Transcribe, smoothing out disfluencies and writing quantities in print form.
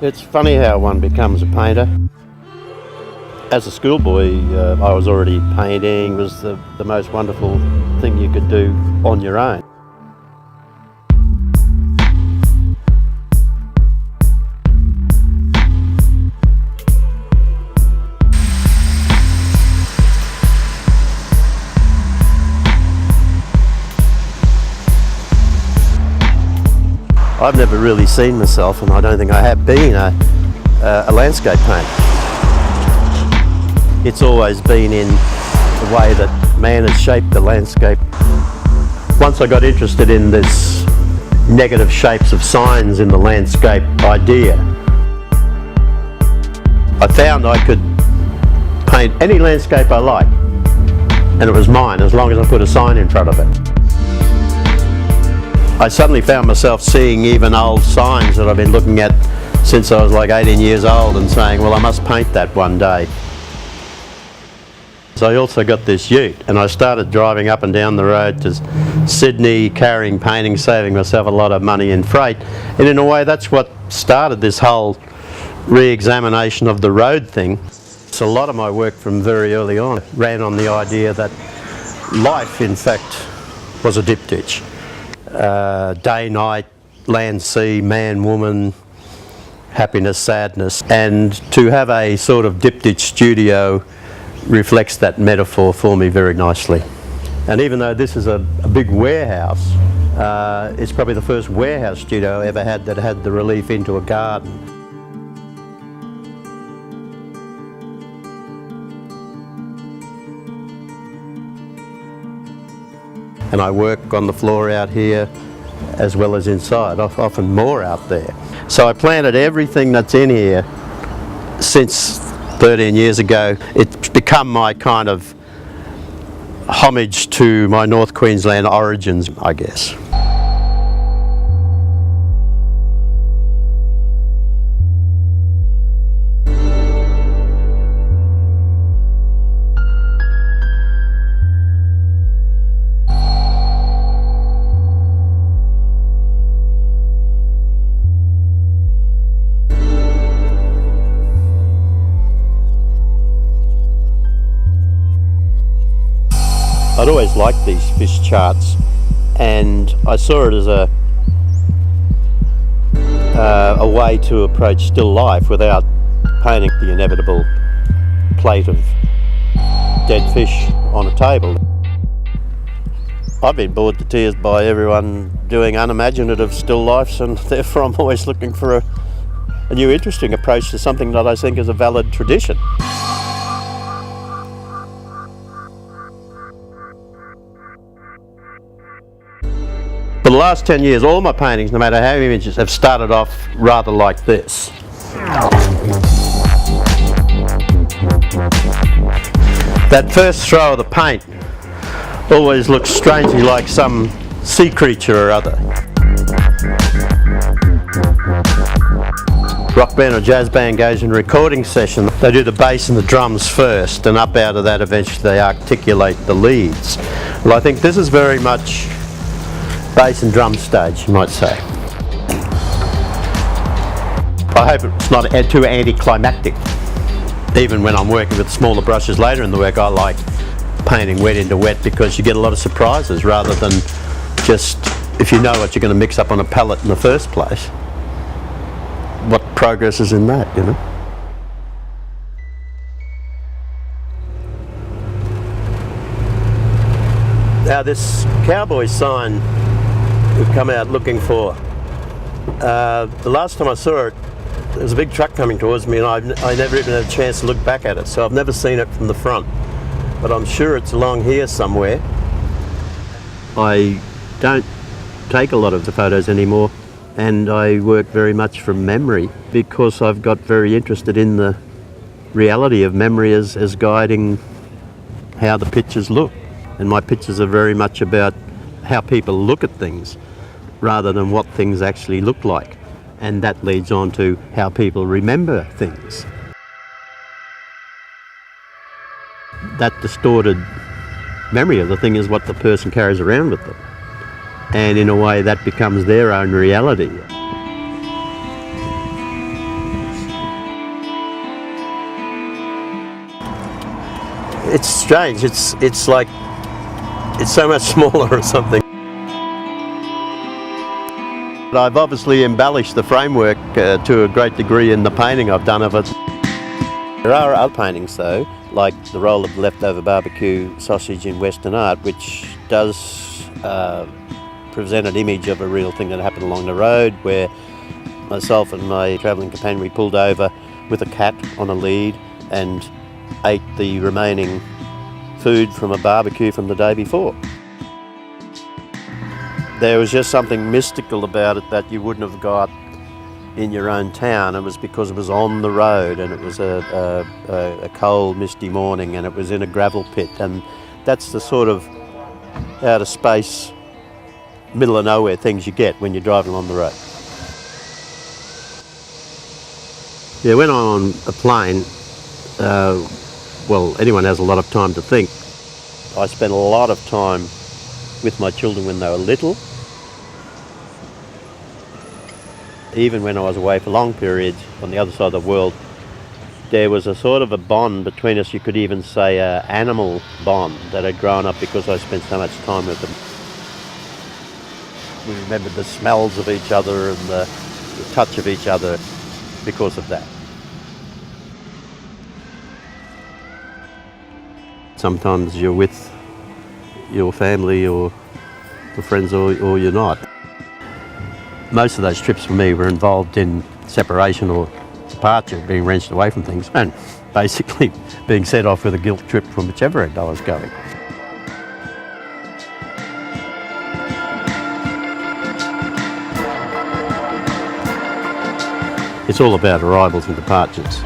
It's funny how one becomes a painter. As a schoolboy, I was already painting. It was the most wonderful thing you could do on your own. I've never really seen myself, and I don't think I have been, a landscape painter. It's always been in the way that man has shaped the landscape. Once I got interested in this negative shapes of signs in the landscape idea, I found I could paint any landscape I like, and it was mine as long as I put a sign in front of it. I suddenly found myself seeing even old signs that I've been looking at since I was like 18 years old and saying, well, I must paint that one day. So I also got this ute, and I started driving up and down the road to Sydney carrying paintings, saving myself a lot of money in freight. And in a way, that's what started this whole re-examination of the road thing. So a lot of my work from very early on ran on the idea that life, in fact, was a diptych. Day, night, land, sea, man, woman, happiness, sadness. And to have a sort of diptych studio reflects that metaphor for me very nicely. And even though this is a big warehouse, it's probably the first warehouse studio I ever had that had the relief into a garden. And I work on the floor out here as well as inside, often more out there. So I planted everything that's in here since 13 years ago. It's become my kind of homage to my North Queensland origins, I guess. I'd always liked these fish charts, and I saw it as a way to approach still life without painting the inevitable plate of dead fish on a table. I've been bored to tears by everyone doing unimaginative still lifes, and therefore I'm always looking for a new interesting approach to something that I think is a valid tradition. For the last 10 years, all my paintings, no matter how many images, have started off rather like this. That first throw of the paint always looks strangely like some sea creature or other. Rock band or jazz band goes in a recording session. They do the bass and the drums first, and up out of that eventually they articulate the leads. Well, I think this is very much bass and drum stage, you might say. I hope it's not too anticlimactic. Even when I'm working with smaller brushes later in the work, I like painting wet into wet because you get a lot of surprises rather than just, if you know what you're going to mix up on a palette in the first place, what progress is in that, you know? Now this cowboy sign we've come out looking for. The last time I saw it, there was a big truck coming towards me, and I never even had a chance to look back at it, so I've never seen it from the front. But I'm sure it's along here somewhere. I don't take a lot of the photos anymore, and I work very much from memory because I've got very interested in the reality of memory as guiding how the pictures look. And my pictures are very much about how people look at things rather than what things actually look like. And that leads on to how people remember things. That distorted memory of the thing is what the person carries around with them. And in a way that becomes their own reality. It's strange. It's like it's so much smaller or something. But I've obviously embellished the framework to a great degree in the painting I've done of it. There are other paintings though, like the role of leftover barbecue sausage in Western art, which does present an image of a real thing that happened along the road, where myself and my travelling companion, we pulled over with a cat on a lead and ate the remaining food from a barbecue from the day before. There was just something mystical about it that you wouldn't have got in your own town. It was because it was on the road, and it was a cold, misty morning, and it was in a gravel pit, and that's the sort of outer space, middle of nowhere things you get when you're driving along the road. Yeah, when I'm on a plane, well, anyone has a lot of time to think. I spent a lot of time with my children when they were little. Even when I was away for long periods on the other side of the world, there was a sort of a bond between us. You could even say an animal bond that had grown up because I spent so much time with them. We remembered the smells of each other and the touch of each other because of that. Sometimes you're with your family or your friends or you're not. Most of those trips for me were involved in separation or departure, being wrenched away from things, and basically being set off with a guilt trip from whichever end I was going. It's all about arrivals and departures.